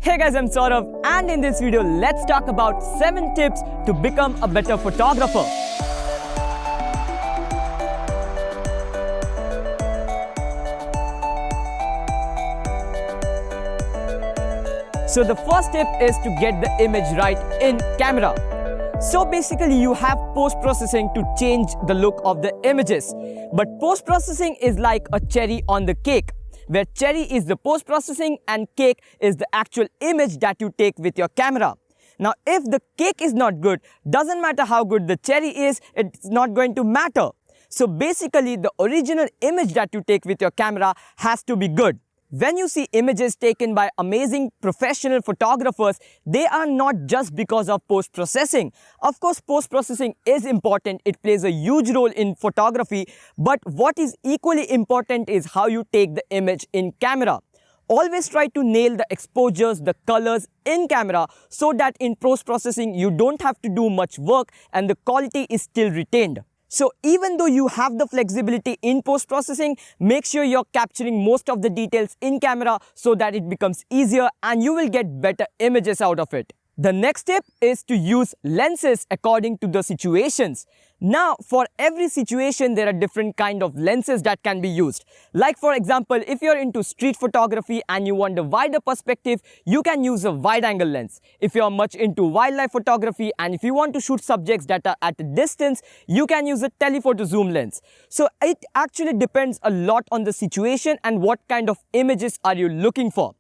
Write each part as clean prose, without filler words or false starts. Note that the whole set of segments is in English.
Hey guys, I'm Saurav, and in this video, let's talk about 7 tips to become a better photographer. So the first tip is to get the image right in camera. So basically you have post-processing to change the look of the images. But post-processing is like a cherry on the cake, where cherry is the post-processing and cake is the actual image that you take with your camera. Now if the cake is not good, doesn't matter how good the cherry is, it's not going to matter. So basically the original image that you take with your camera has to be good. When you see images taken by amazing professional photographers, they are not just because of post-processing. Of course, post-processing is important. It plays a huge role in photography. But what is equally important is how you take the image in camera. Always try to nail the exposures, the colors in camera so that in post-processing you don't have to do much work and the quality is still retained. So even though you have the flexibility in post-processing, make sure you're capturing most of the details in camera so that it becomes easier and you will get better images out of it. The next tip is to use lenses according to the situations. Now, for every situation, there are different kind of lenses that can be used. Like for example, if you're into street photography and you want a wider perspective, you can use a wide-angle lens. If you're much into wildlife photography and if you want to shoot subjects that are at a distance, you can use a telephoto zoom lens. So it actually depends a lot on the situation and what kind of images are you looking for.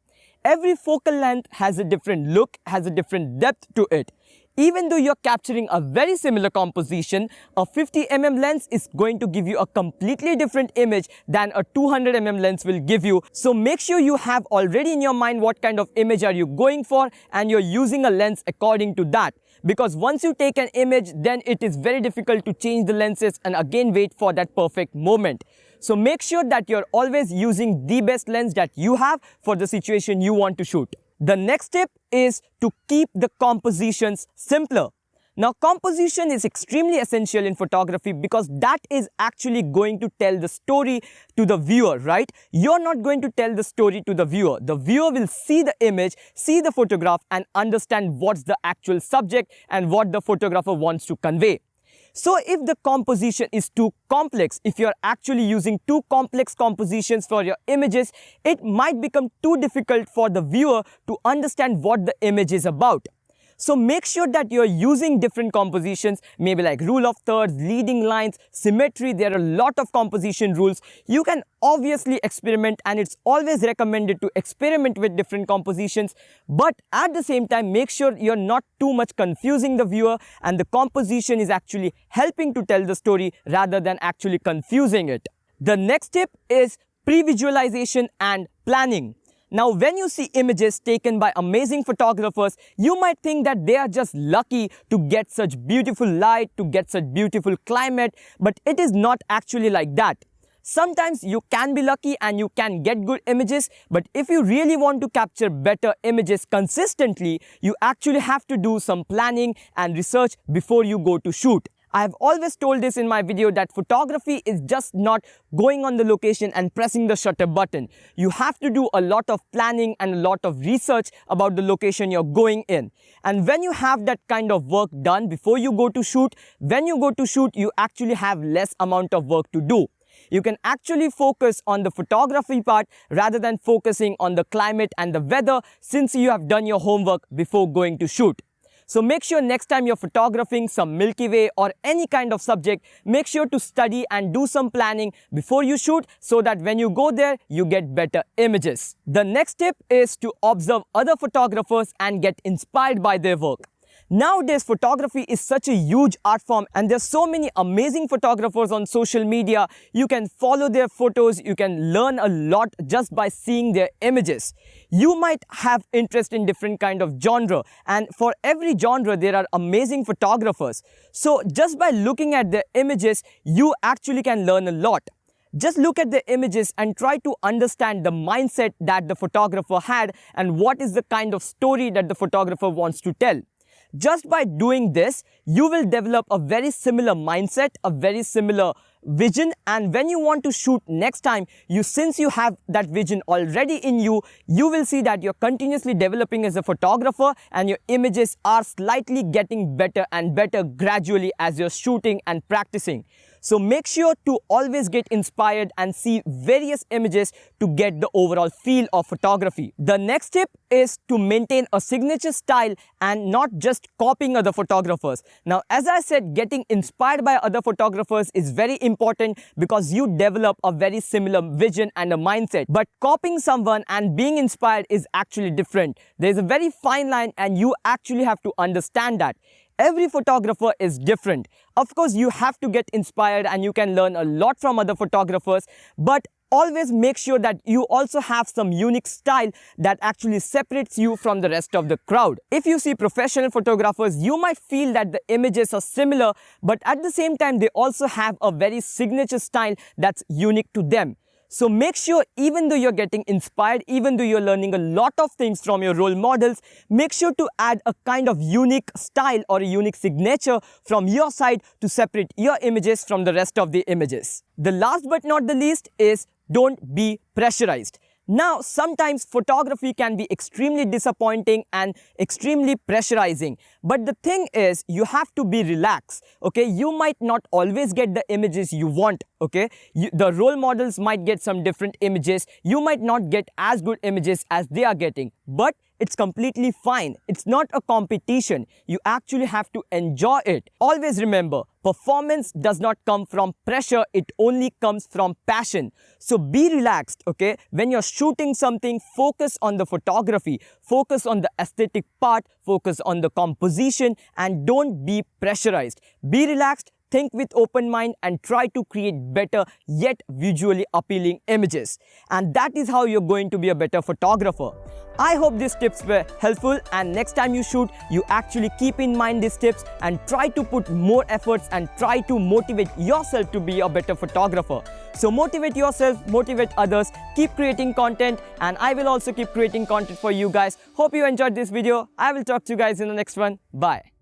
Every focal length has a different look, has a different depth to it. Even though you're capturing a very similar composition, a 50mm lens is going to give you a completely different image than a 200mm lens will give you. So make sure you have already in your mind what kind of image are you going for and you're using a lens according to that. Because once you take an image, then it is very difficult to change the lenses and again wait for that perfect moment. So make sure that you're always using the best lens that you have for the situation you want to shoot. The next tip is to keep the compositions simpler. Now, composition is extremely essential in photography because that is actually going to tell the story to the viewer, right? You're not going to tell the story to the viewer. The viewer will see the image, see the photograph and understand what's the actual subject and what the photographer wants to convey. So if the composition is too complex, if you're actually using too complex compositions for your images, it might become too difficult for the viewer to understand what the image is about. So make sure that you're using different compositions, maybe like rule of thirds, leading lines, symmetry. There are a lot of composition rules. You can obviously experiment and it's always recommended to experiment with different compositions. But at the same time, make sure you're not too much confusing the viewer and the composition is actually helping to tell the story rather than actually confusing it. The next tip is pre-visualization and planning. Now, when you see images taken by amazing photographers, you might think that they are just lucky to get such beautiful light, to get such beautiful climate, but it is not actually like that. Sometimes you can be lucky and you can get good images, but if you really want to capture better images consistently, you actually have to do some planning and research before you go to shoot. I have always told this in my video that photography is just not going on the location and pressing the shutter button. You have to do a lot of planning and a lot of research about the location you're going in. And when you have that kind of work done before you go to shoot, when you go to shoot, you actually have less amount of work to do. You can actually focus on the photography part rather than focusing on the climate and the weather since you have done your homework before going to shoot. So make sure next time you're photographing some Milky Way or any kind of subject, make sure to study and do some planning before you shoot so that when you go there, you get better images. The next tip is to observe other photographers and get inspired by their work. Nowadays, photography is such a huge art form and there's so many amazing photographers on social media. You can follow their photos, you can learn a lot just by seeing their images. You might have interest in different kind of genre and for every genre there are amazing photographers. So just by looking at their images, you actually can learn a lot. Just look at the images and try to understand the mindset that the photographer had and what is the kind of story that the photographer wants to tell. Just by doing this, you will develop a very similar mindset, a very similar vision, and when you want to shoot next time, since you have that vision already in you, you will see that you're continuously developing as a photographer and your images are slightly getting better and better gradually as you're shooting and practicing. So make sure to always get inspired and see various images to get the overall feel of photography. The next tip is to maintain a signature style and not just copying other photographers. Now, as I said, getting inspired by other photographers is very important because you develop a very similar vision and a mindset. But copying someone and being inspired is actually different. There's a very fine line and you actually have to understand that. Every photographer is different. Of course, you have to get inspired and you can learn a lot from other photographers, but always make sure that you also have some unique style that actually separates you from the rest of the crowd. If you see professional photographers, you might feel that the images are similar, but at the same time, they also have a very signature style that's unique to them. So make sure, even though you're getting inspired, even though you're learning a lot of things from your role models, make sure to add a kind of unique style or a unique signature from your side to separate your images from the rest of the images. The last but not the least is don't be pressurized. Now, sometimes photography can be extremely disappointing and extremely pressurizing. But the thing is, you have to be relaxed, okay? You might not always get the images you want, okay? The role models might get some different images. You might not get as good images as they are getting. But it's completely fine. It's not a competition. You actually have to enjoy it. Always remember, performance does not come from pressure. It only comes from passion. So be relaxed, okay? When you're shooting something, focus on the photography, focus on the aesthetic part, focus on the composition, and don't be pressurized. Be relaxed. Think with open mind and try to create better yet visually appealing images. And that is how you're going to be a better photographer. I hope these tips were helpful, and next time you shoot, you actually keep in mind these tips and try to put more efforts and try to motivate yourself to be a better photographer. So motivate yourself, motivate others, keep creating content, and I will also keep creating content for you guys. Hope you enjoyed this video. I will talk to you guys in the next one. Bye.